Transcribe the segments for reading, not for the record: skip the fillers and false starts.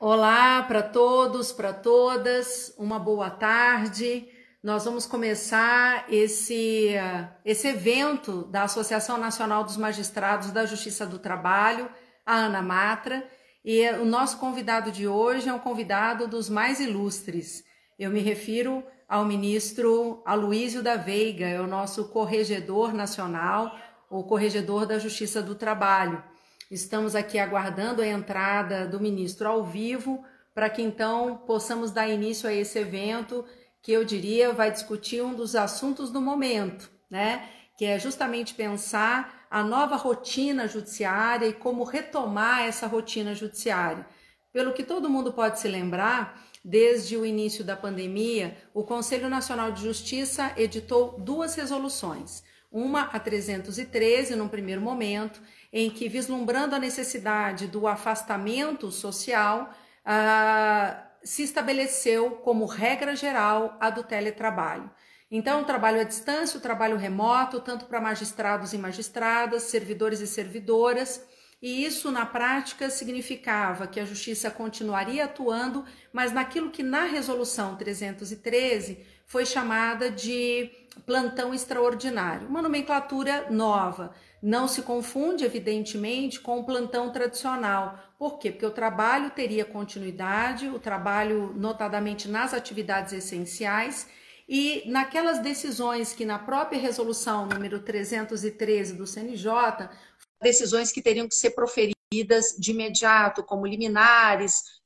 Olá para todos, para todas, uma boa tarde. Nós vamos começar esse evento da Associação Nacional dos Magistrados da Justiça do Trabalho, a Ana Matra, e o nosso convidado de hoje é um convidado dos mais ilustres. Eu me refiro ao ministro Aloísio da Veiga, é o nosso corregedor nacional, o corregedor da Justiça do Trabalho. Estamos aqui aguardando a entrada do ministro ao vivo para que então possamos dar início a esse evento que eu diria vai discutir um dos assuntos do momento, né? Que é justamente pensar a nova rotina judiciária e como retomar essa rotina judiciária. Pelo que todo mundo pode se lembrar, desde o início da pandemia, o Conselho Nacional de Justiça editou duas resoluções. Uma, a 313, num primeiro momento, em que, vislumbrando a necessidade do afastamento social, se estabeleceu como regra geral a do teletrabalho. Então, o trabalho à distância, o trabalho remoto, tanto para magistrados e magistradas, servidores e servidoras, e isso, na prática, significava que a justiça continuaria atuando, mas naquilo que na resolução 313 foi chamada de plantão extraordinário, uma nomenclatura nova. Não se confunde, evidentemente, com o plantão tradicional. Por quê? Porque o trabalho teria continuidade, o trabalho notadamente nas atividades essenciais, e naquelas decisões que na própria resolução número 313 do CNJ, decisões que teriam que ser proferidas de imediato, como liminares,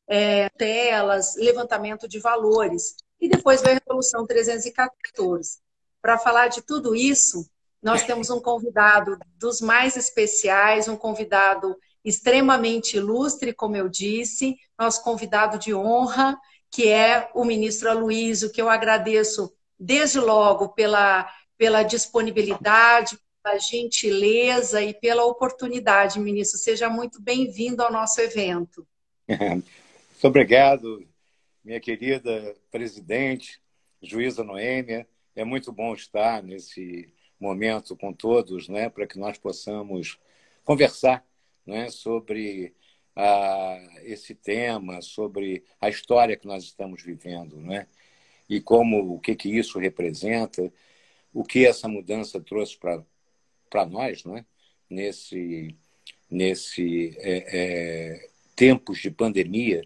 telas, levantamento de valores. E depois veio a resolução 314. Para falar de tudo isso, nós temos um convidado dos mais especiais, um convidado extremamente ilustre, como eu disse, nosso convidado de honra, que é o ministro Aloísio, que eu agradeço desde logo pela disponibilidade, pela gentileza e pela oportunidade, ministro. Seja muito bem-vindo ao nosso evento. Muito obrigado, minha querida presidente, juíza Noêmia. É muito bom estar nesse momento com todos, né, para que nós possamos conversar, né, sobre esse tema, sobre a história que nós estamos vivendo, né, e como o que isso representa, o que essa mudança trouxe para nós, né, nesse tempos de pandemia,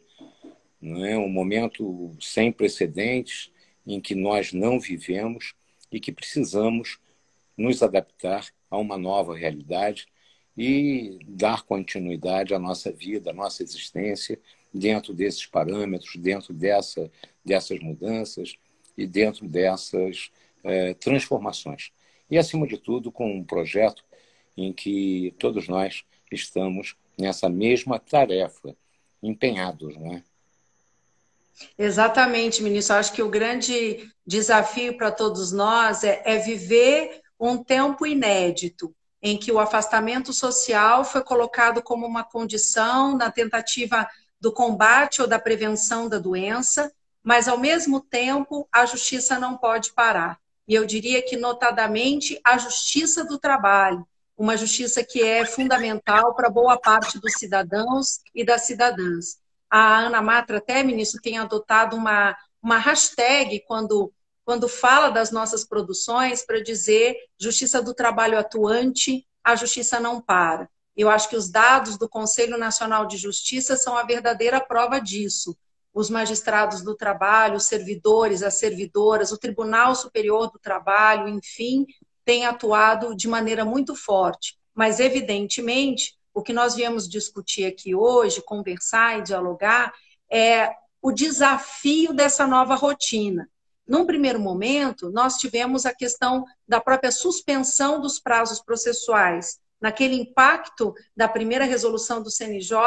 não é um momento sem precedentes em que nós não vivemos e que precisamos nos adaptar a uma nova realidade e dar continuidade à nossa vida, à nossa existência, dentro desses parâmetros, dentro dessas mudanças e dentro dessas transformações. E, acima de tudo, com um projeto em que todos nós estamos nessa mesma tarefa, empenhados, não é? Exatamente, ministro. Eu acho que o grande desafio para todos nós é viver um tempo inédito, em que o afastamento social foi colocado como uma condição na tentativa do combate ou da prevenção da doença, mas, ao mesmo tempo, a justiça não pode parar. E eu diria que, notadamente, a justiça do trabalho, uma justiça que é fundamental para boa parte dos cidadãos e das cidadãs. A Ana Matra até, ministro, tem adotado uma hashtag quando fala das nossas produções para dizer justiça do trabalho atuante, a justiça não para. Eu acho que os dados do Conselho Nacional de Justiça são a verdadeira prova disso. Os magistrados do trabalho, os servidores, as servidoras, o Tribunal Superior do Trabalho, enfim, têm atuado de maneira muito forte. Mas, evidentemente, o que nós viemos discutir aqui hoje, conversar e dialogar, é o desafio dessa nova rotina. Num primeiro momento, nós tivemos a questão da própria suspensão dos prazos processuais. Naquele impacto da primeira resolução do CNJ,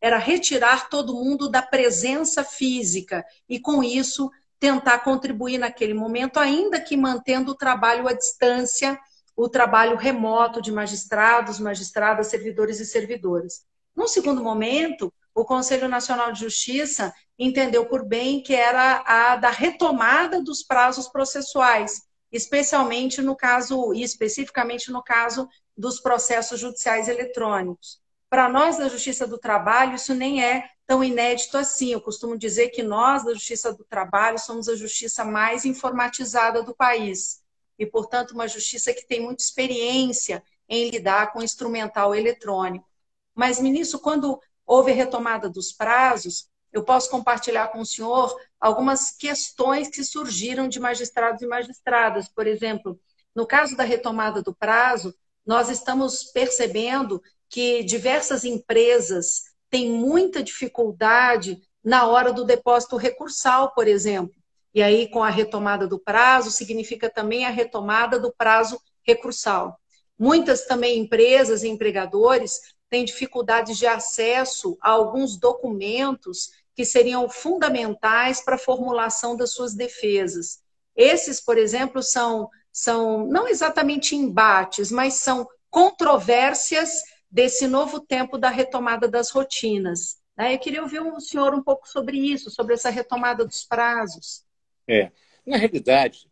era retirar todo mundo da presença física e, com isso, tentar contribuir naquele momento, ainda que mantendo o trabalho à distância, o trabalho remoto de magistrados, magistradas, servidores e servidoras. Num segundo momento, o Conselho Nacional de Justiça entendeu por bem que era a da retomada dos prazos processuais, especialmente no caso, e especificamente no caso dos processos judiciais eletrônicos. para nós da Justiça do Trabalho, isso nem é tão inédito assim. Eu costumo dizer que nós, da Justiça do Trabalho, somos a justiça mais informatizada do país. E, portanto, uma justiça que tem muita experiência em lidar com instrumental eletrônico. Mas, ministro, quando houve a retomada dos prazos, eu posso compartilhar com o senhor algumas questões que surgiram de magistrados e magistradas. Por exemplo, no caso da retomada do prazo, nós estamos percebendo que diversas empresas têm muita dificuldade na hora do depósito recursal, por exemplo. E aí, com a retomada do prazo, significa também a retomada do prazo recursal. Muitas também empresas e empregadores têm dificuldades de acesso a alguns documentos que seriam fundamentais para a formulação das suas defesas. Esses, por exemplo, são não exatamente embates, mas são controvérsias desse novo tempo da retomada das rotinas. Eu queria ouvir o senhor um pouco sobre isso, sobre essa retomada dos prazos. Na realidade,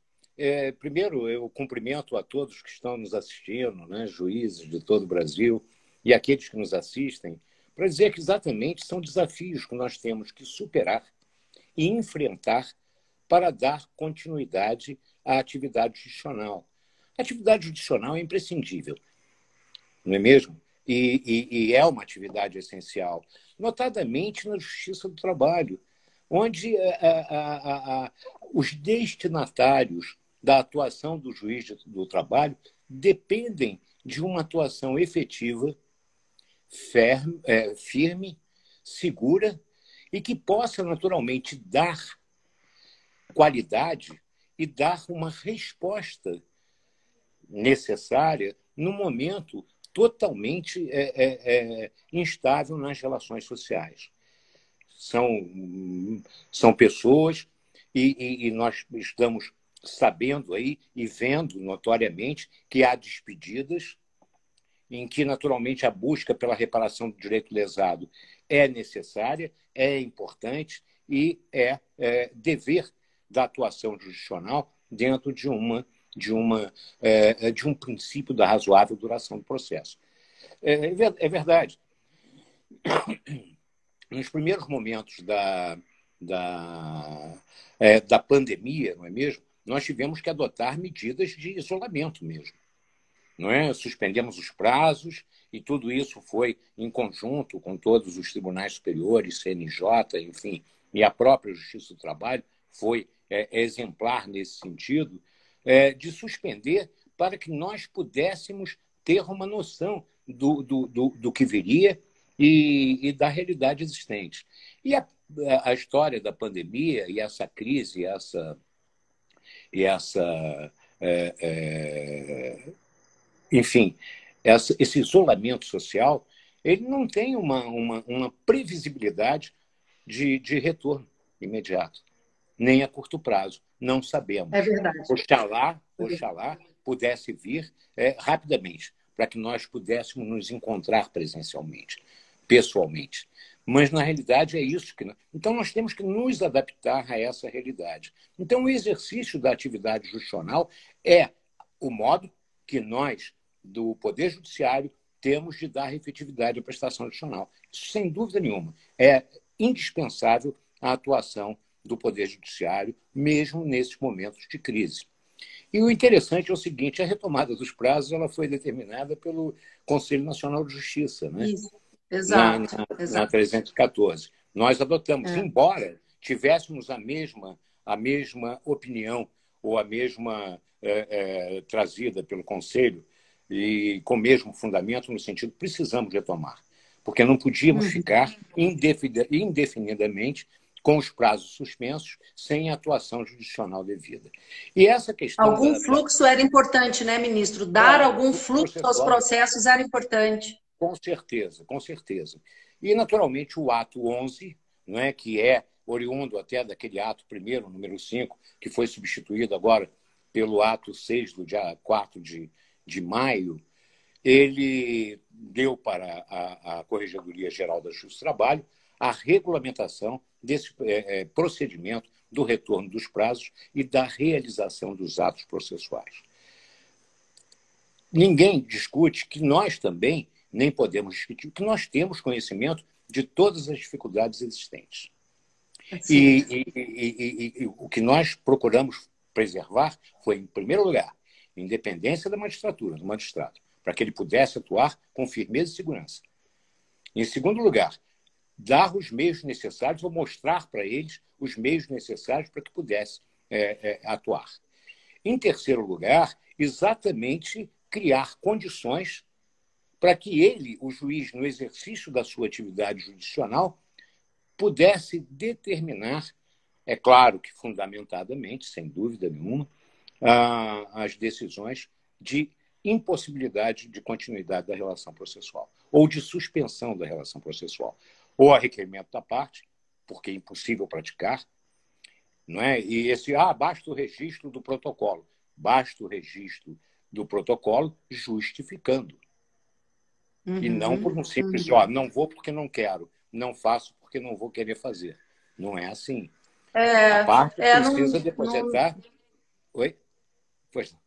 primeiro eu cumprimento a todos que estão nos assistindo, né, juízes de todo o Brasil e aqueles que nos assistem, para dizer que exatamente são desafios que nós temos que superar e enfrentar para dar continuidade à atividade judicional. A atividade judicional é imprescindível, não é mesmo? E é uma atividade essencial, notadamente na Justiça do Trabalho, onde os destinatários da atuação do juiz do trabalho dependem de uma atuação efetiva, firme, segura e que possa, naturalmente, dar qualidade e dar uma resposta necessária no momento totalmente instável nas relações sociais. São pessoas e nós estamos sabendo aí e vendo notoriamente que há despedidas em que, naturalmente, a busca pela reparação do direito lesado é necessária, é importante e é dever da atuação judicional dentro de um princípio da razoável duração do processo. É verdade. Nos primeiros momentos da pandemia, não é mesmo? Nós tivemos que adotar medidas de isolamento mesmo. Não é? Suspendemos os prazos e tudo isso foi em conjunto com todos os tribunais superiores, CNJ, enfim, e a própria Justiça do Trabalho foi exemplar nesse sentido, de suspender para que nós pudéssemos ter uma noção do que viria e da realidade existente. E a história da pandemia e essa crise, enfim, esse isolamento social, ele não tem uma previsibilidade de retorno imediato, nem a curto prazo. Não sabemos. É verdade. Oxalá pudesse vir rapidamente, para que nós pudéssemos nos encontrar presencialmente, pessoalmente. Mas, na realidade, é isso que... Então, nós temos que nos adaptar a essa realidade. Então, o exercício da atividade judicional é o modo que nós, do Poder Judiciário, temos de dar efetividade à prestação judicional. Isso, sem dúvida nenhuma, é indispensável a atuação do Poder Judiciário, mesmo nesses momentos de crise. E o interessante é o seguinte, a retomada dos prazos ela foi determinada pelo Conselho Nacional de Justiça, né? Isso. Exato. Na 314. Nós adotamos, embora tivéssemos a mesma opinião ou a mesma trazida pelo Conselho e com o mesmo fundamento no sentido precisamos retomar, porque não podíamos ficar indefinidamente com os prazos suspensos sem atuação judicional devida. E essa questão... Algum fluxo era importante, né, ministro? Dar algum fluxo aos processos era importante. Com certeza, com certeza. E, naturalmente, o ato 11, não é, que é oriundo até daquele ato primeiro, número 5, que foi substituído agora pelo ato 6 do dia 4 de maio, ele deu para a Corregedoria Geral da Justiça do Trabalho a regulamentação desse procedimento do retorno dos prazos e da realização dos atos processuais. Ninguém discute que nós também nem podemos discutir, porque nós temos conhecimento de todas as dificuldades existentes. Sim. E o que nós procuramos preservar foi, em primeiro lugar, a independência da magistratura, do magistrado, para que ele pudesse atuar com firmeza e segurança. Em segundo lugar, dar os meios necessários ou mostrar para eles os meios necessários para que pudesse atuar. Em terceiro lugar, exatamente criar condições para que ele, o juiz, no exercício da sua atividade judicional, pudesse determinar, é claro que fundamentadamente, sem dúvida nenhuma, as decisões de impossibilidade de continuidade da relação processual ou de suspensão da relação processual, ou a requerimento da parte, porque é impossível praticar, não é? E basta o registro do protocolo. Basta o registro do protocolo justificando. E não por um simples, não vou porque não quero, não faço porque não vou querer fazer. Não é assim. A parte precisa depositar... Oi? Pois não.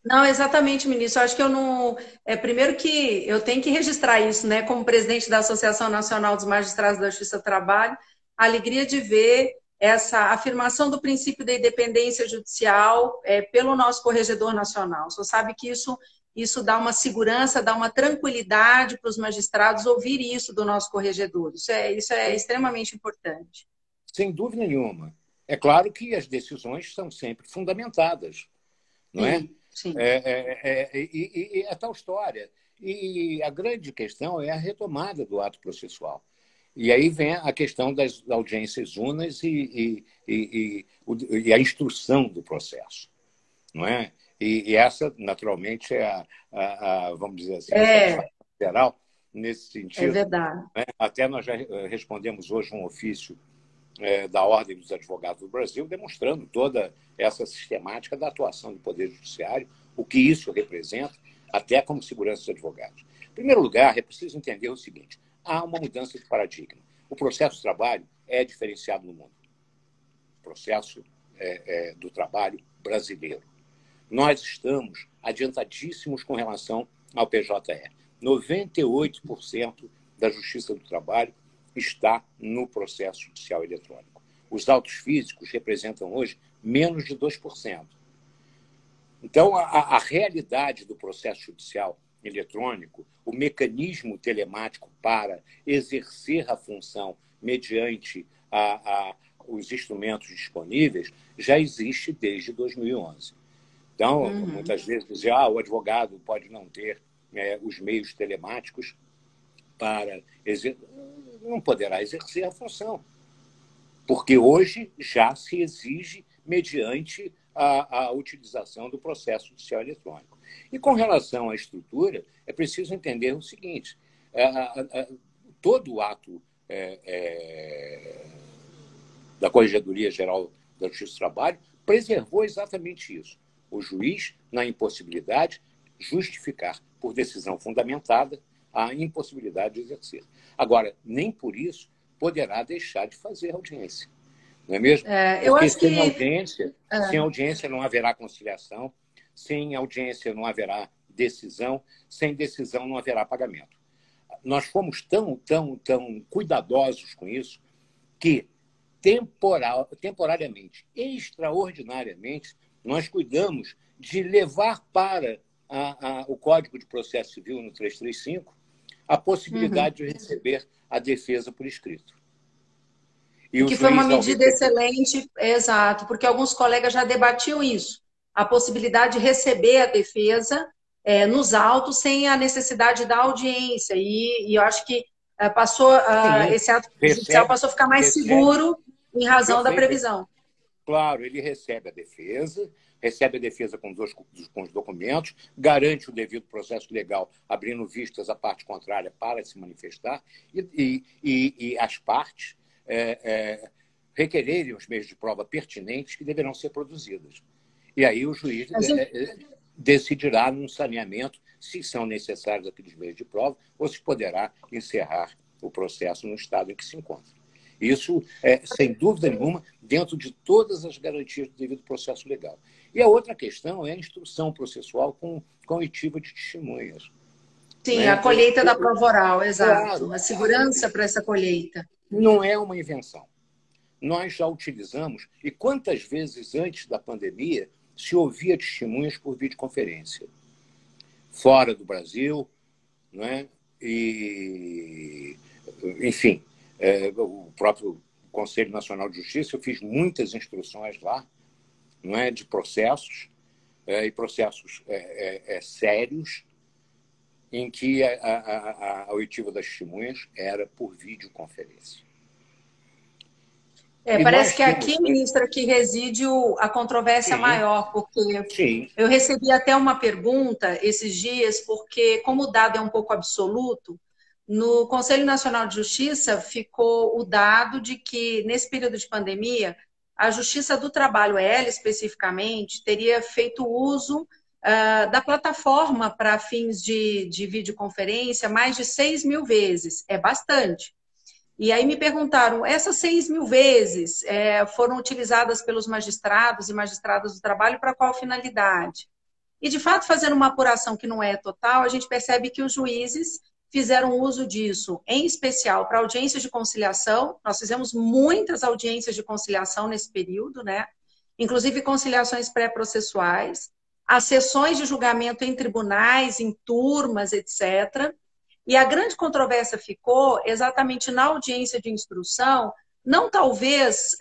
Não, exatamente, ministro. Eu acho que eu não. Primeiro que eu tenho que registrar isso, né? Como presidente da Associação Nacional dos Magistrados da Justiça do Trabalho, a alegria de ver essa afirmação do princípio da independência judicial pelo nosso corregedor nacional. O senhor sabe que isso dá uma segurança, dá uma tranquilidade para os magistrados ouvir isso do nosso corregedor. Isso é extremamente importante. Sem dúvida nenhuma. É claro que as decisões são sempre fundamentadas, não é? Sim. E é tal história. E a grande questão é a retomada do ato processual. E aí vem a questão das audiências unas e a instrução do processo, não é? E essa, naturalmente, é vamos dizer assim, a satisfação geral nesse sentido. É verdade. Né? Até nós já respondemos hoje um ofício da Ordem dos Advogados do Brasil, demonstrando toda essa sistemática da atuação do Poder Judiciário, o que isso representa, até como segurança dos advogados. Em primeiro lugar, é preciso entender o seguinte: há uma mudança de paradigma. O processo de trabalho é diferenciado no mundo. O processo do trabalho brasileiro. Nós estamos adiantadíssimos com relação ao PJE. 98% da Justiça do Trabalho está no processo judicial eletrônico. Os autos físicos representam hoje menos de 2%. Então, a realidade do processo judicial eletrônico, o mecanismo telemático para exercer a função mediante os instrumentos disponíveis, já existe desde 2011. Então, muitas vezes dizem, o advogado pode não ter os meios telemáticos para não poderá exercer a função, porque hoje já se exige mediante a utilização do processo judicial eletrônico. E com relação à estrutura, é preciso entender o seguinte: todo o ato da Corregedoria Geral da Justiça do Trabalho preservou exatamente isso. O juiz, na impossibilidade, justificar por decisão fundamentada a impossibilidade de exercer. Agora, nem por isso poderá deixar de fazer audiência. Não é mesmo? Eu Porque acho sem audiência não haverá conciliação, sem audiência não haverá decisão, sem decisão não haverá pagamento. Nós fomos tão cuidadosos com isso que temporariamente, extraordinariamente, nós cuidamos de levar para o Código de Processo Civil no 335 a possibilidade de receber a defesa por escrito. E que foi uma medida excelente, exato, porque alguns colegas já debatiam isso, a possibilidade de receber a defesa nos autos sem a necessidade da audiência. E eu acho que esse ato judicial passou a ficar mais seguro em razão da previsão. Claro, ele recebe a defesa com os documentos, garante o devido processo legal, abrindo vistas à parte contrária para se manifestar, e as partes requererem os meios de prova pertinentes que deverão ser produzidas. E aí o juiz decidirá num saneamento se são necessários aqueles meios de prova ou se poderá encerrar o processo no estado em que se encontra. Isso é, sem dúvida nenhuma, dentro de todas as garantias do devido processo legal. E a outra questão é a instrução processual com comitiva de testemunhas. Sim, Né? a colheita da prova oral, exato. Claro, A segurança para essa colheita. não é uma invenção. Nós já utilizamos, e quantas vezes antes da pandemia se ouvia testemunhas por videoconferência, fora do Brasil, não é? E, enfim, o próprio Conselho Nacional de Justiça, eu fiz muitas instruções lá, não é, de processos, e processos sérios, em que a oitiva das testemunhas era por videoconferência. Parece que aqui, ministra, que reside a controvérsia Sim, maior, porque sim. eu recebi até uma pergunta esses dias, porque como o dado é um pouco absoluto, no Conselho Nacional de Justiça ficou o dado de que, nesse período de pandemia, a Justiça do Trabalho, ela especificamente, teria feito uso da plataforma para fins de videoconferência mais de 6.000 vezes. É bastante. E aí me perguntaram, essas 6.000 vezes foram utilizadas pelos magistrados e magistradas do trabalho para qual finalidade? E, de fato, fazendo uma apuração que não é total, a gente percebe que os juízes fizeram uso disso, em especial para audiências de conciliação. Nós fizemos muitas audiências de conciliação nesse período, né? Inclusive conciliações pré-processuais, as sessões de julgamento em tribunais, em turmas, etc. E a grande controvérsia ficou exatamente na audiência de instrução, não talvez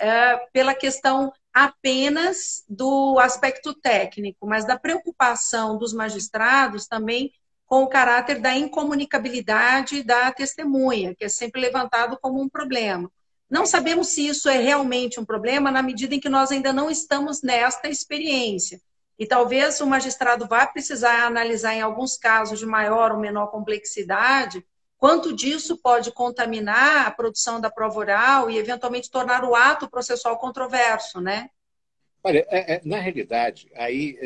pela questão apenas do aspecto técnico, mas da preocupação dos magistrados também com o caráter da incomunicabilidade da testemunha, que é sempre levantado como um problema. Não sabemos se isso é realmente um problema na medida em que nós ainda não estamos nesta experiência. E talvez o magistrado vá precisar analisar em alguns casos de maior ou menor complexidade quanto disso pode contaminar a produção da prova oral e eventualmente tornar o ato processual controverso, né? Olha, na realidade, aí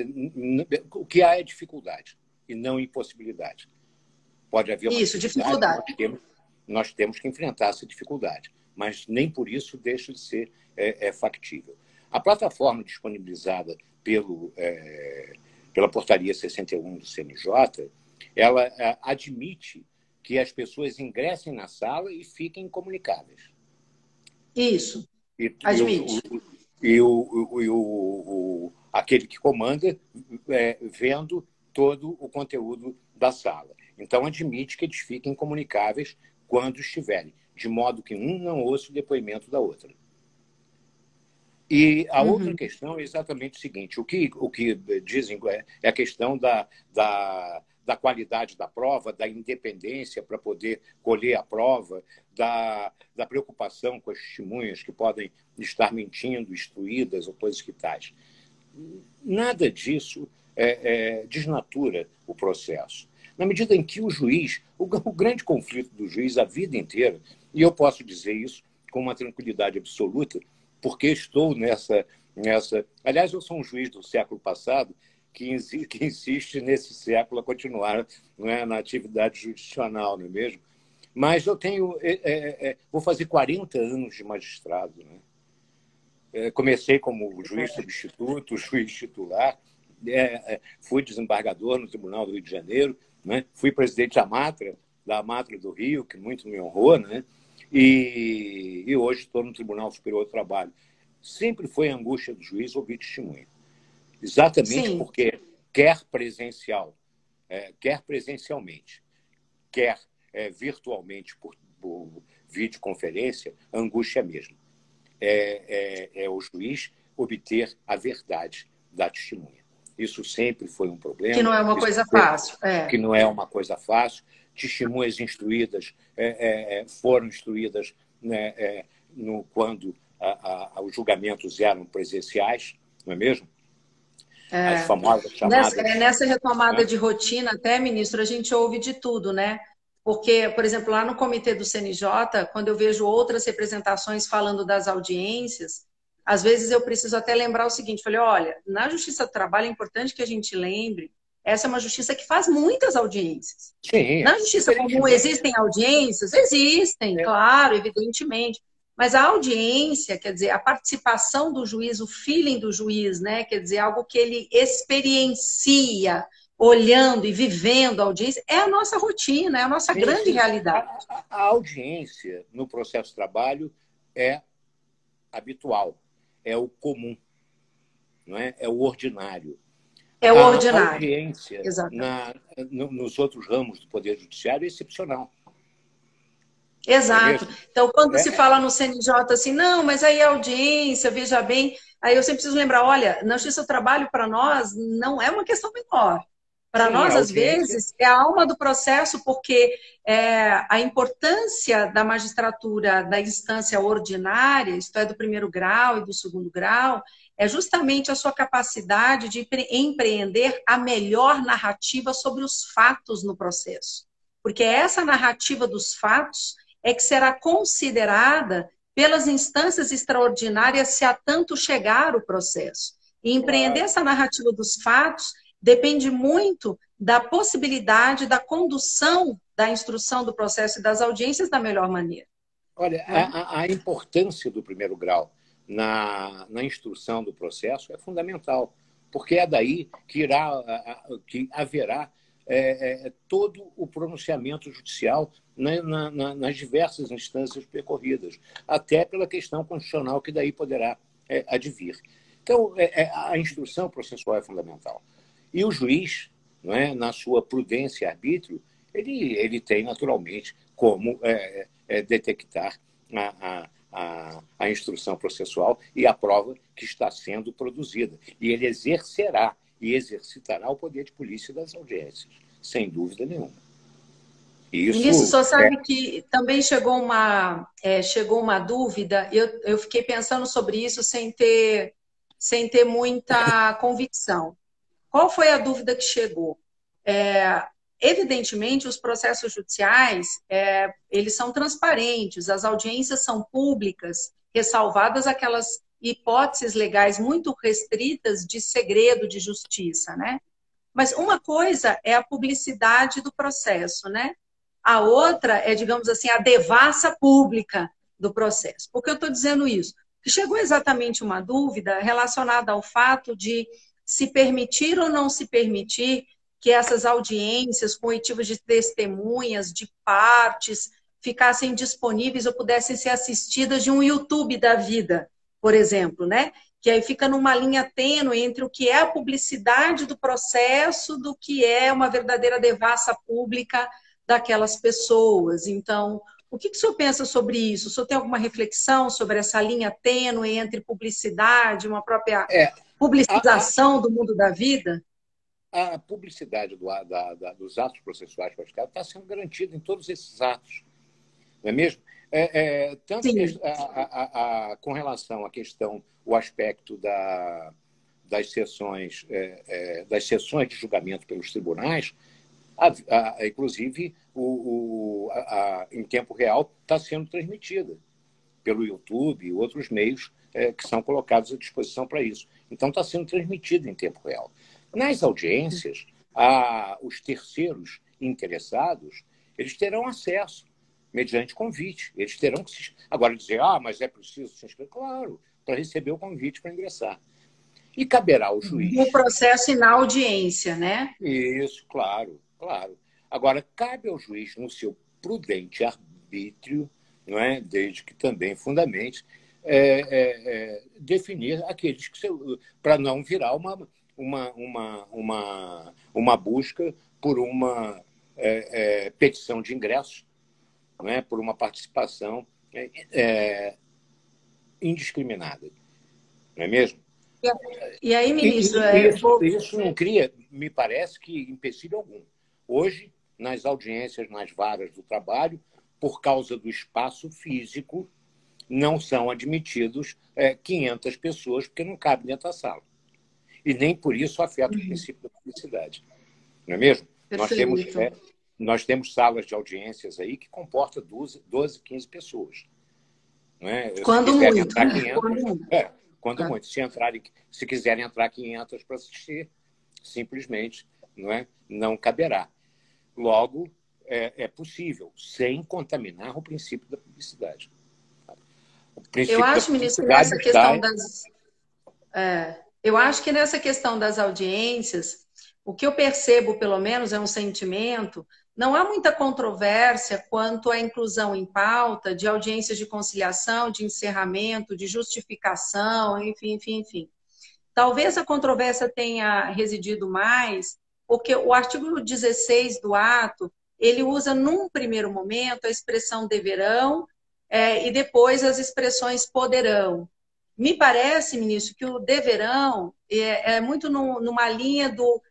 o que há é dificuldade e não impossibilidade. Pode haver uma Isso, dificuldade, dificuldade. nós temos que enfrentar essa dificuldade, mas nem por isso deixa de ser factível. A plataforma disponibilizada pela portaria 61 do CNJ, ela admite que as pessoas ingressem na sala e fiquem comunicáveis. Isso, admite. Aquele que comanda vendo todo o conteúdo da sala. Então, admite que eles fiquem comunicáveis quando estiverem, de modo que um não ouça o depoimento da outra. E a outra questão é exatamente o seguinte: o que dizem é a questão da qualidade da prova, da independência para poder colher a prova, da preocupação com as testemunhas que podem estar mentindo, instruídas ou coisas que tais. Nada disso desnatura o processo. Na medida em que o juiz, o grande conflito do juiz a vida inteira, e eu posso dizer isso com uma tranquilidade absoluta, porque estou nessa... Aliás, eu sou um juiz do século passado que insiste nesse século a continuar, não é, na atividade jurisdicional, não é mesmo? Mas eu tenho... vou fazer 40 anos de magistrado, né? Comecei como juiz substituto, juiz titular, fui desembargador no Tribunal do Rio de Janeiro, né? Fui presidente da Amatra do Rio, que muito me honrou, né? E hoje estou no Tribunal Superior do Trabalho. Sempre foi a angústia do juiz ouvir testemunha. Exatamente. Sim. Porque quer presencialmente, quer virtualmente por videoconferência, a angústia é a mesma. É o juiz obter a verdade da testemunha. Isso sempre foi um problema. Que não é uma coisa fácil. Que não é uma coisa fácil. Testemunhas instruídas foram instruídas, né, quando os julgamentos eram presenciais, não é mesmo? As famosas chamadas... Nessa retomada de rotina, até, ministro, a gente ouve de tudo, né? Porque, por exemplo, lá no comitê do CNJ, quando eu vejo outras representações falando das audiências, às vezes eu preciso até lembrar o seguinte, falei, olha, na Justiça do Trabalho é importante que a gente lembre, essa é uma justiça que faz muitas audiências. Sim, na Justiça comum existem audiências? Existem, claro, evidentemente. Mas a audiência, quer dizer, a participação do juiz, o feeling do juiz, né? Quer dizer, algo que ele experiencia, olhando e vivendo a audiência, é a nossa rotina, é a nossa Sim, grande sim. realidade. A audiência no processo de trabalho é habitual, é o comum, não é? É o ordinário. É o A ordinário, audiência exatamente. nos outros ramos do Poder Judiciário é excepcional, não é Exato. mesmo? Então, quando se É, fala no CNJ assim, não, mas aí a audiência, veja bem, aí eu sempre preciso lembrar, olha, na justiça do trabalho, para nós, não é uma questão menor. Para sim, a nós, às audiência. vezes, é a alma do processo, porque a importância da magistratura da instância ordinária, isto é, do primeiro grau e do segundo grau, é justamente a sua capacidade de empreender a melhor narrativa sobre os fatos no processo. Porque é essa narrativa dos fatos é que será considerada pelas instâncias extraordinárias se a tanto chegar o processo. E empreender Claro. essa narrativa dos fatos depende muito da possibilidade da condução da instrução do processo e das audiências da melhor maneira. Olha, Né? a importância do primeiro grau na instrução do processo é fundamental, porque é daí que haverá todo o pronunciamento judicial nas diversas instâncias percorridas, até pela questão constitucional que daí poderá advir. Então, a instrução processual é fundamental. E o juiz, não é, na sua prudência e arbítrio, ele tem naturalmente como detectar a instrução processual e a prova que está sendo produzida. E ele exercerá e exercitará o poder de polícia das audiências, sem dúvida nenhuma. E Ministro, isso só sabe que também chegou uma dúvida, eu fiquei pensando sobre isso sem ter muita convicção. Qual foi a dúvida que chegou? Evidentemente, os processos judiciais, eles são transparentes, as audiências são públicas, ressalvadas aquelas hipóteses legais muito restritas de segredo de justiça, né? Mas uma coisa é a publicidade do processo, né? A outra é, digamos assim, a devassa pública do processo. Por que eu estou dizendo isso? Porque chegou exatamente uma dúvida relacionada ao fato de se permitir ou não se permitir que essas audiências com oitivas de testemunhas, de partes, ficassem disponíveis ou pudessem ser assistidas de um YouTube da vida, por exemplo, né? Que aí fica numa linha tênue entre o que é a publicidade do processo do que é uma verdadeira devassa pública daquelas pessoas. Então, o que o senhor pensa sobre isso? O senhor tem alguma reflexão sobre essa linha tênue entre publicidade, uma própria é a, publicização do mundo da vida? a publicidade dos atos processuais praticados está sendo garantida em todos esses atos, não é mesmo? Tanto que Sim. com relação à questão, o aspecto das sessões de julgamento pelos tribunais, inclusive em tempo real está sendo transmitida pelo YouTube e outros meios que são colocados à disposição para isso. Então está sendo transmitida em tempo real. Nas audiências, os terceiros interessados, eles terão acesso mediante convite. Eles terão que se... Agora dizer, mas é preciso se inscrever? Claro, para receber o convite para ingressar. E caberá ao No juiz. processo e na audiência, né? Isso, claro, claro. Agora, cabe ao juiz, no seu prudente arbítrio, não é? Desde que também fundamente, definir aqueles que, para não virar uma busca por uma petição de ingresso, não é? Por uma participação indiscriminada, não é mesmo? E aí, ministro, Isso não cria, me parece que empecilho algum. Hoje, nas audiências, nas varas do trabalho, por causa do espaço físico, não são admitidos 500 pessoas, porque não cabe dentro da sala. E nem por isso afeta o princípio da publicidade. Não é mesmo? perfeito. Nós temos salas de audiências aí que comportam 12, 15 pessoas. Não é? Se Quando quiserem muito. entrar 500, Quando muito. quando muito. Se quiserem entrar 500 para assistir, simplesmente não caberá. Logo, é possível, sem contaminar o princípio da publicidade. O Eu princípio da acho, ministro, que publicidade nessa está... questão das. Eu acho que nessa questão das audiências, o que eu percebo, pelo menos, é um sentimento, não há muita controvérsia quanto à inclusão em pauta de audiências de conciliação, de encerramento, de justificação, enfim, enfim, enfim. Talvez a controvérsia tenha residido mais, porque o artigo 16 do ato, ele usa, num primeiro momento, a expressão deverão, e depois as expressões poderão. Me parece, ministro, que o deverão é muito numa linha do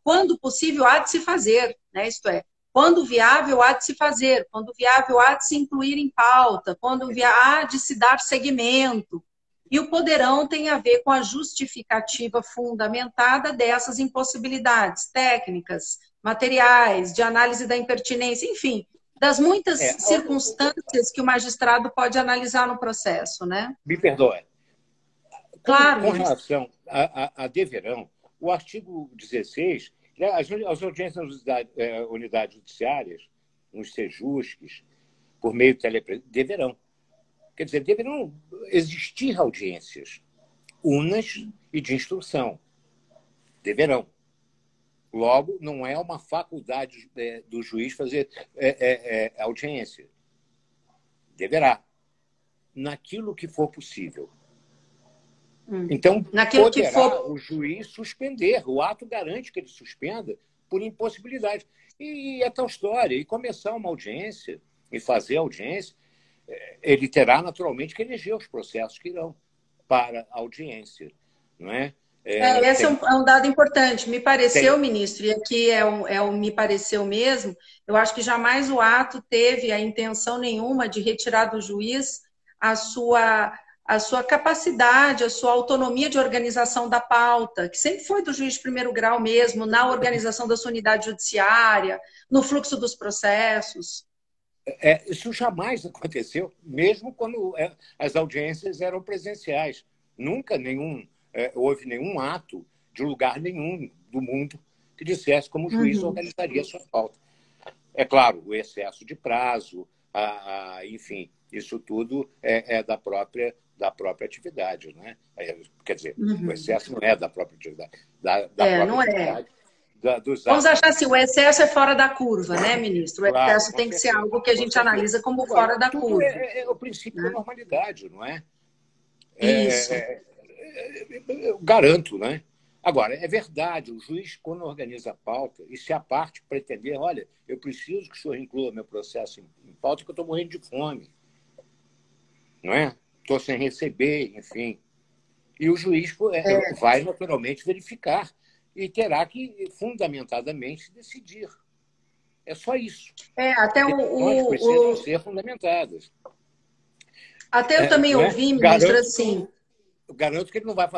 quando possível há de se fazer, né? Isto é, quando viável há de se fazer, quando viável há de se incluir em pauta, quando há de se dar seguimento. E o poderão tem a ver com a justificativa fundamentada dessas impossibilidades técnicas, materiais, de análise da impertinência, enfim, das muitas circunstâncias que o magistrado pode analisar no processo, né? Me perdoe. Claro. Com relação a deverão, o artigo 16, as audiências das unidades judiciárias, nos sejusques, por meio de telepresença, deverão. Quer dizer, deverão existir audiências unas e de instrução. Deverão. Logo, não é uma faculdade do juiz fazer audiência. Deverá. Naquilo que for possível. Então, poderá o juiz suspender. O ato garante que ele suspenda por impossibilidade. E é tal história. E começar uma audiência, e fazer audiência, ele terá, naturalmente, que eleger os processos que irão para a audiência. Não é? Esse é um dado importante. Me pareceu, ministro, e aqui me pareceu mesmo, eu acho que jamais o ato teve a intenção nenhuma de retirar do juiz a sua capacidade, a sua autonomia de organização da pauta, que sempre foi do juiz de primeiro grau mesmo, na organização da sua unidade judiciária, no fluxo dos processos. Isso jamais aconteceu, mesmo quando as audiências eram presenciais. Nunca houve nenhum ato de lugar nenhum do mundo que dissesse como o juiz organizaria a sua pauta. É claro, o excesso de prazo, enfim, isso tudo é da própria atividade, né? Quer dizer, o excesso não é da própria atividade. Não é. Vamos achar assim, o excesso é fora da curva, né, ministro? O excesso tem que ser algo que a gente analisa como fora da curva. É o princípio da normalidade, não é? Isso. Eu garanto, né? Agora, é verdade, o juiz, quando organiza a pauta, e se a parte pretender, olha, eu preciso que o senhor inclua meu processo em pauta, porque eu estou morrendo de fome, não é? Estou sem receber, enfim. E o juiz vai naturalmente verificar e terá que, fundamentadamente, decidir. É só isso. Até precisam ser fundamentadas. Até eu também ouvi, ministro, assim... Eu garanto que ele não vai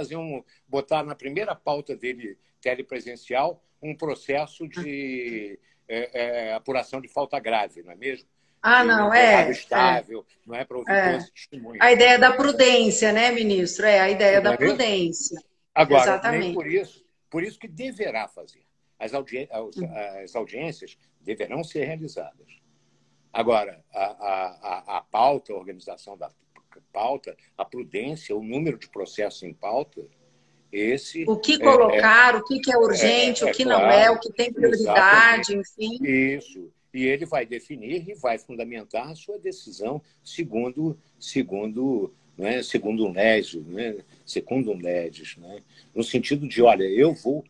botar na primeira pauta dele, telepresencial, um processo de apuração de falta grave, não é mesmo? Não, estável, não é para ouvir dois testemunhos. A ideia da prudência, né, ministro? A ideia da prudência. Agora, exatamente. Nem por isso que deverá fazer. As audiências deverão ser realizadas. Agora, a pauta, a organização da pauta, a prudência, o número de processos em pauta, o que colocar, o que é urgente, o que não é, o que tem prioridade, enfim. Isso. E ele vai definir e vai fundamentar a sua decisão segundo um legis, né? Secundum legis, né? No sentido de, olha, eu vou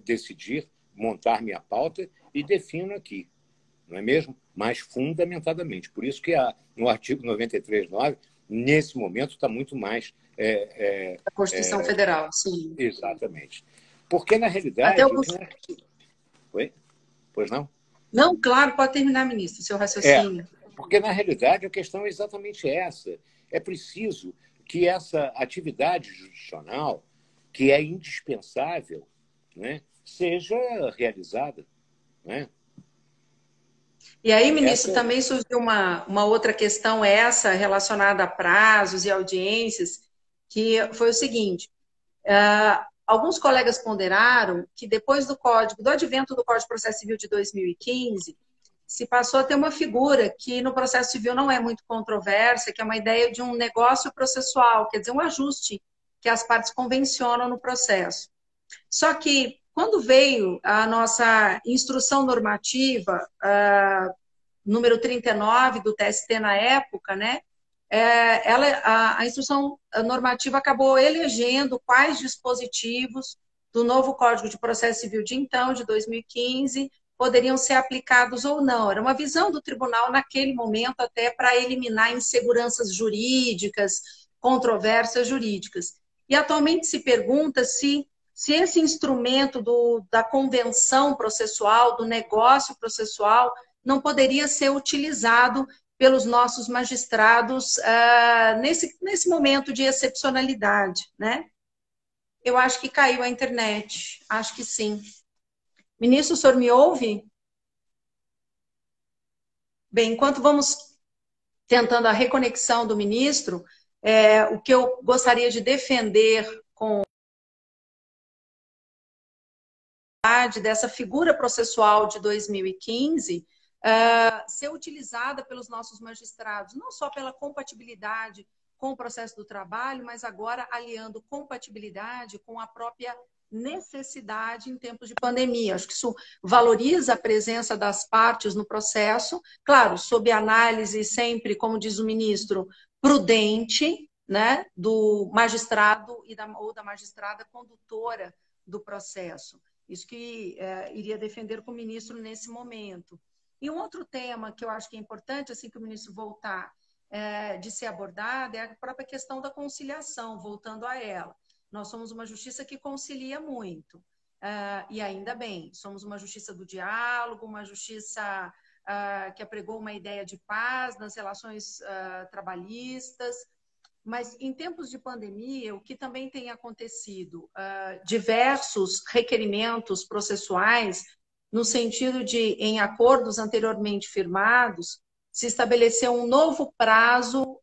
decidir montar minha pauta e defino aqui, não é mesmo? Mas fundamentadamente. Por isso que no artigo 93.9, nesse momento, está muito mais... a Constituição Federal, sim. Exatamente. Porque, na realidade... Oi? Pois não? Não, claro, pode terminar, ministro, seu raciocínio. Porque, na realidade, a questão é exatamente essa. É preciso que essa atividade judicional, que é indispensável, né, seja realizada. Né? E aí, ministro, também surgiu uma outra questão, relacionada a prazos e audiências, que foi o seguinte: alguns colegas ponderaram que depois do advento do Código de Processo Civil de 2015, se passou a ter uma figura que no processo civil não é muito controversa, que é uma ideia de um negócio processual, quer dizer, um ajuste que as partes convencionam no processo. Só que, quando veio a nossa instrução normativa, número 39 do TST na época, né? A instrução normativa acabou elegendo quais dispositivos do novo Código de Processo Civil de então, de 2015, poderiam ser aplicados ou não. Era uma visão do tribunal naquele momento até para eliminar inseguranças jurídicas, controvérsias jurídicas. E atualmente se pergunta se esse instrumento da convenção processual, do negócio processual, não poderia ser utilizado pelos nossos magistrados nesse momento de excepcionalidade, né? Eu acho que caiu a internet, acho que sim. Ministro, o senhor me ouve? Bem, enquanto vamos tentando a reconexão do ministro, o que eu gostaria de defender com dessa figura processual de 2015 ser utilizada pelos nossos magistrados, não só pela compatibilidade com o processo do trabalho, mas agora aliando compatibilidade com a própria necessidade em tempos de pandemia. Acho que isso valoriza a presença das partes no processo, claro, sob análise sempre, como diz o ministro, prudente, né, do magistrado ou da magistrada condutora do processo. Isso que iria defender com o ministro nesse momento. E um outro tema que eu acho que é importante, assim que o ministro voltar, de ser abordado, é a própria questão da conciliação, voltando a ela. Nós somos uma justiça que concilia muito, e ainda bem, somos uma justiça do diálogo, uma justiça que apregou uma ideia de paz nas relações trabalhistas, mas em tempos de pandemia, o que também tem acontecido, diversos requerimentos processuais, no sentido de, em acordos anteriormente firmados, se estabeleceu um novo prazo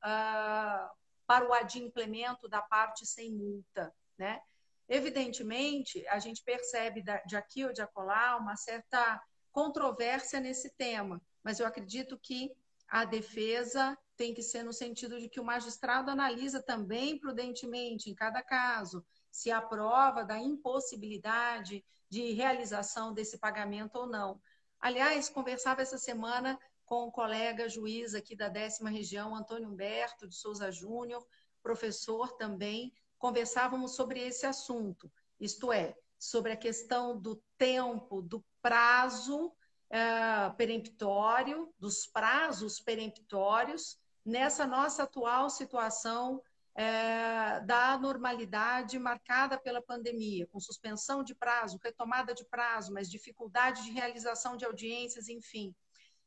para o adimplemento da parte sem multa, né? Evidentemente, a gente percebe de aqui ou de acolá uma certa controvérsia nesse tema, mas eu acredito que a defesa tem que ser no sentido de que o magistrado analisa também prudentemente, em cada caso, se há prova da impossibilidade de realização desse pagamento ou não. Aliás, conversava essa semana com um colega juiz aqui da 10ª Região, Antônio Humberto de Souza Júnior, professor também, conversávamos sobre esse assunto, isto é, sobre a questão do tempo, do prazo peremptório, dos prazos peremptórios, nessa nossa atual situação da normalidade marcada pela pandemia, com suspensão de prazo, retomada de prazo, mas dificuldade de realização de audiências, enfim.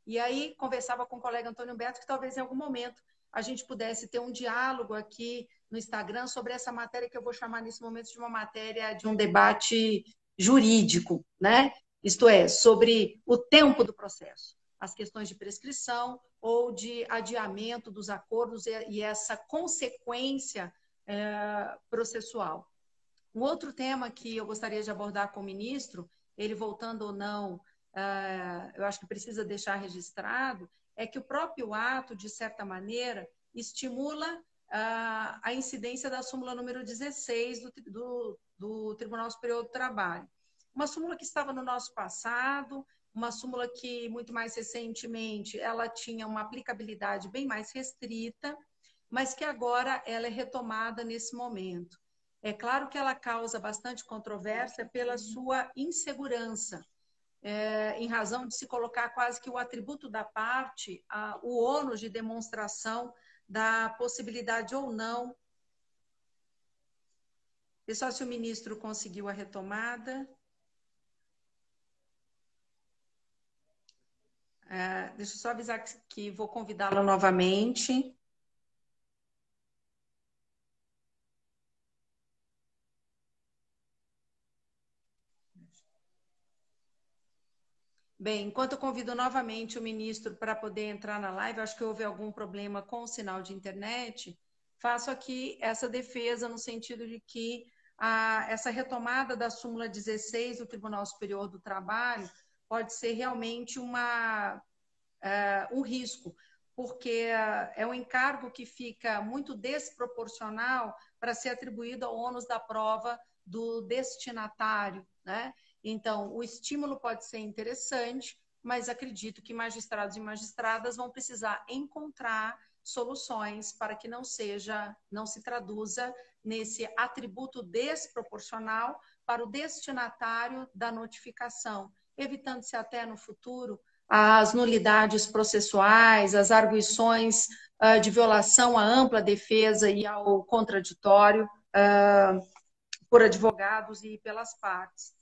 E aí conversava com o colega Antônio Beto que talvez em algum momento a gente pudesse ter um diálogo aqui no Instagram sobre essa matéria que eu vou chamar nesse momento de uma matéria de um debate jurídico, né? Isto é, sobre o tempo do processo, as questões de prescrição ou de adiamento dos acordos e essa consequência processual. Um outro tema que eu gostaria de abordar com o ministro, ele voltando ou não, eu acho que precisa deixar registrado, é que o próprio ato, de certa maneira, estimula a incidência da súmula número 16 do Tribunal Superior do Trabalho. Uma súmula que estava no nosso passado, uma súmula que, muito mais recentemente, ela tinha uma aplicabilidade bem mais restrita, mas que agora ela é retomada nesse momento. É claro que ela causa bastante controvérsia pela sua insegurança, em razão de se colocar quase que o atributo da parte, o ônus de demonstração da possibilidade ou não. Pessoal, se o ministro conseguiu a retomada. Deixa eu só avisar que vou convidá-lo novamente. Bem, enquanto eu convido novamente o ministro para poder entrar na live, acho que houve algum problema com o sinal de internet, faço aqui essa defesa no sentido de que essa retomada da súmula 16 do Tribunal Superior do Trabalho pode ser realmente um risco, porque é um encargo que fica muito desproporcional para ser atribuído ao ônus da prova do destinatário, né? Então, o estímulo pode ser interessante, mas acredito que magistrados e magistradas vão precisar encontrar soluções para que não se traduza nesse atributo desproporcional para o destinatário da notificação, evitando-se até no futuro as nulidades processuais, as arguições de violação à ampla defesa e ao contraditório por advogados e pelas partes.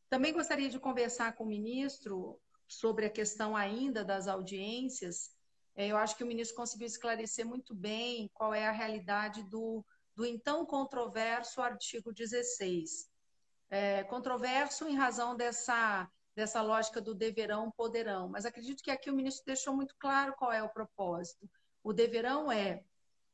Também gostaria de conversar com o ministro sobre a questão ainda das audiências. Eu acho que o ministro conseguiu esclarecer muito bem qual é a realidade do então controverso artigo 16. Controverso em razão dessa lógica do deverão, poderão, mas acredito que aqui o ministro deixou muito claro qual é o propósito. O deverão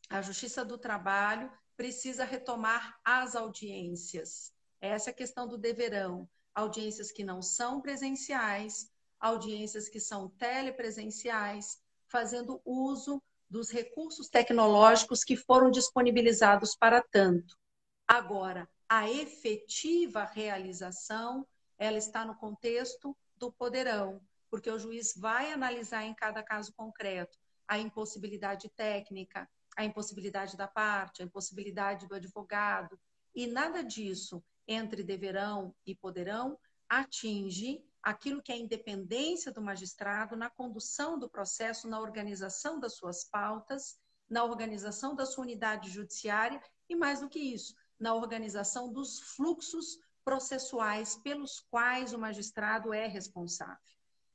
a Justiça do Trabalho precisa retomar as audiências. Essa é a questão do deverão. Audiências que não são presenciais, audiências que são telepresenciais, fazendo uso dos recursos tecnológicos que foram disponibilizados para tanto. Agora, a efetiva realização, ela está no contexto do poderão, porque o juiz vai analisar em cada caso concreto a impossibilidade técnica, a impossibilidade da parte, a impossibilidade do advogado, e nada disso entre deverão e poderão atinge aquilo que é a independência do magistrado na condução do processo, na organização das suas pautas, na organização da sua unidade judiciária e, mais do que isso, na organização dos fluxos processuais pelos quais o magistrado é responsável.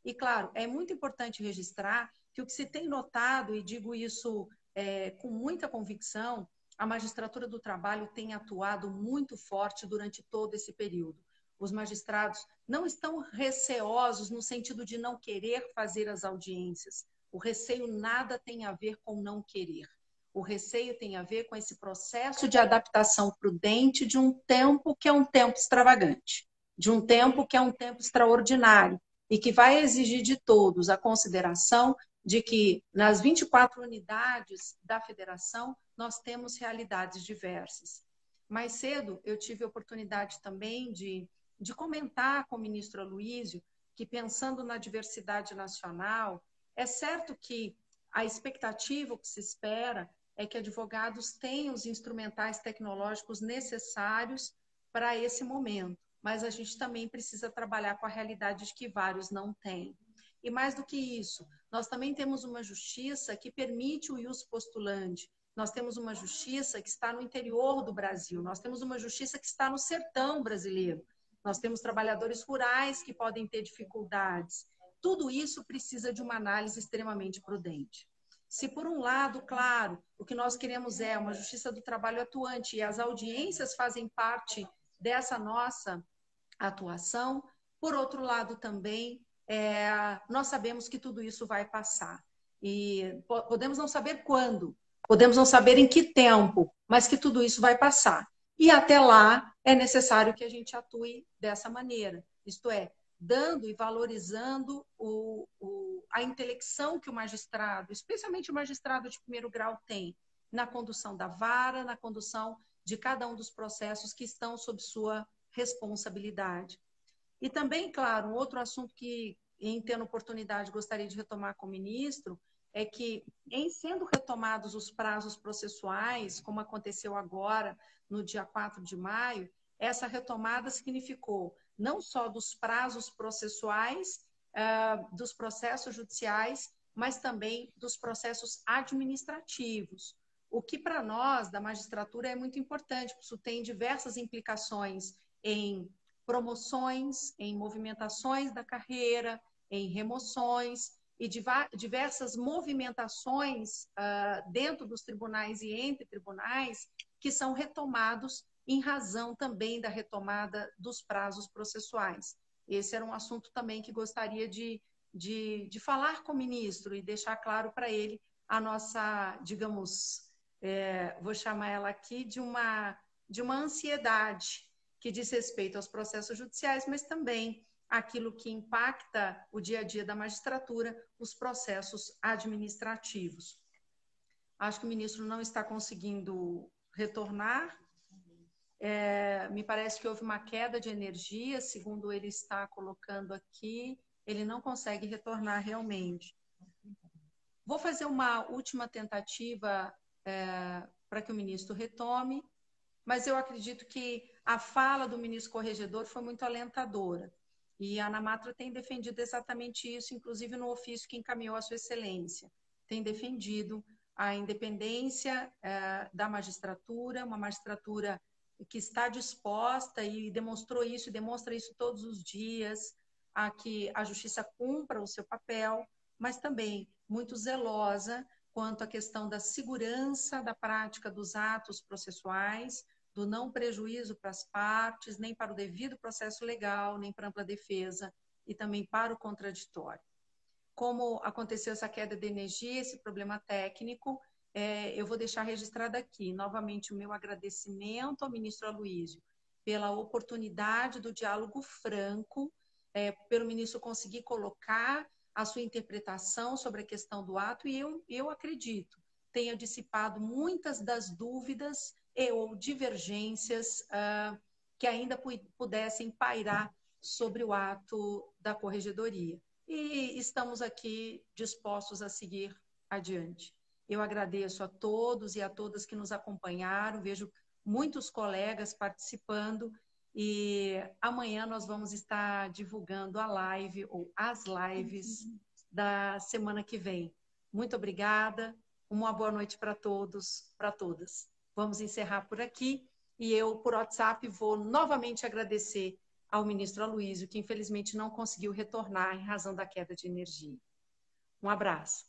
E, claro, é muito importante registrar que o que se tem notado, e digo isso com muita convicção, a magistratura do trabalho tem atuado muito forte durante todo esse período. Os magistrados não estão receosos no sentido de não querer fazer as audiências. O receio nada tem a ver com não querer. O receio tem a ver com esse processo de adaptação prudente de um tempo que é um tempo extravagante, de um tempo que é um tempo extraordinário e que vai exigir de todos a consideração de que nas 24 unidades da federação nós temos realidades diversas. Mais cedo eu tive a oportunidade também de comentar com o ministro Aloísio que, pensando na diversidade nacional, é certo que a expectativa, o que se espera, é que advogados tenham os instrumentais tecnológicos necessários para esse momento, mas a gente também precisa trabalhar com a realidade de que vários não têm. E mais do que isso, nós também temos uma justiça que permite o ius postulandi, nós temos uma justiça que está no interior do Brasil, nós temos uma justiça que está no sertão brasileiro, nós temos trabalhadores rurais que podem ter dificuldades. Tudo isso precisa de uma análise extremamente prudente. Se, por um lado, claro, o que nós queremos é uma justiça do trabalho atuante e as audiências fazem parte dessa nossa atuação, por outro lado também, nós sabemos que tudo isso vai passar. E podemos não saber quando, podemos não saber em que tempo, mas que tudo isso vai passar. E até lá é necessário que a gente atue dessa maneira, isto é, dando e valorizando a intelecção que o magistrado, especialmente o magistrado de primeiro grau, tem na condução da vara, na condução de cada um dos processos que estão sob sua responsabilidade. E também, claro, um outro assunto que, em tendo oportunidade, gostaria de retomar com o ministro, é que, em sendo retomados os prazos processuais, como aconteceu agora, no dia 4 de maio, essa retomada significou não só dos prazos processuais, dos processos judiciais, mas também dos processos administrativos. O que, para nós, da magistratura, é muito importante, porque isso tem diversas implicações em promoções, em movimentações da carreira, em remoções e diversas movimentações dentro dos tribunais e entre tribunais que são retomados em razão também da retomada dos prazos processuais. Esse era um assunto também que gostaria de falar com o ministro e deixar claro para ele a nossa, digamos, vou chamar ela aqui de uma ansiedade que diz respeito aos processos judiciais, mas também aquilo que impacta o dia a dia da magistratura, os processos administrativos. Acho que o ministro não está conseguindo retornar. me parece que houve uma queda de energia, segundo ele está colocando aqui, ele não consegue retornar realmente. Vou fazer uma última tentativa para que o ministro retome, mas eu acredito que a fala do ministro corregedor foi muito alentadora. E a ANAMATRA tem defendido exatamente isso, inclusive no ofício que encaminhou a Sua Excelência. Tem defendido a independência da magistratura, uma magistratura que está disposta e demonstrou isso, e demonstra isso todos os dias, a que a justiça cumpra o seu papel, mas também muito zelosa quanto à questão da segurança da prática dos atos processuais, do não prejuízo para as partes, nem para o devido processo legal, nem para a ampla defesa e também para o contraditório. Como aconteceu essa queda de energia, esse problema técnico, eu vou deixar registrado aqui, novamente, o meu agradecimento ao ministro Aloísio pela oportunidade do diálogo franco, pelo ministro conseguir colocar a sua interpretação sobre a questão do ato, e eu acredito, tenha dissipado muitas das dúvidas e ou divergências que ainda pudessem pairar sobre o ato da corregedoria. E estamos aqui dispostos a seguir adiante. Eu agradeço a todos e a todas que nos acompanharam, vejo muitos colegas participando, e amanhã nós vamos estar divulgando a live ou as lives da semana que vem. Muito obrigada, uma boa noite para todos, para todas. Vamos encerrar por aqui e eu, por WhatsApp, vou novamente agradecer ao ministro Aloísio, que infelizmente não conseguiu retornar em razão da queda de energia. Um abraço.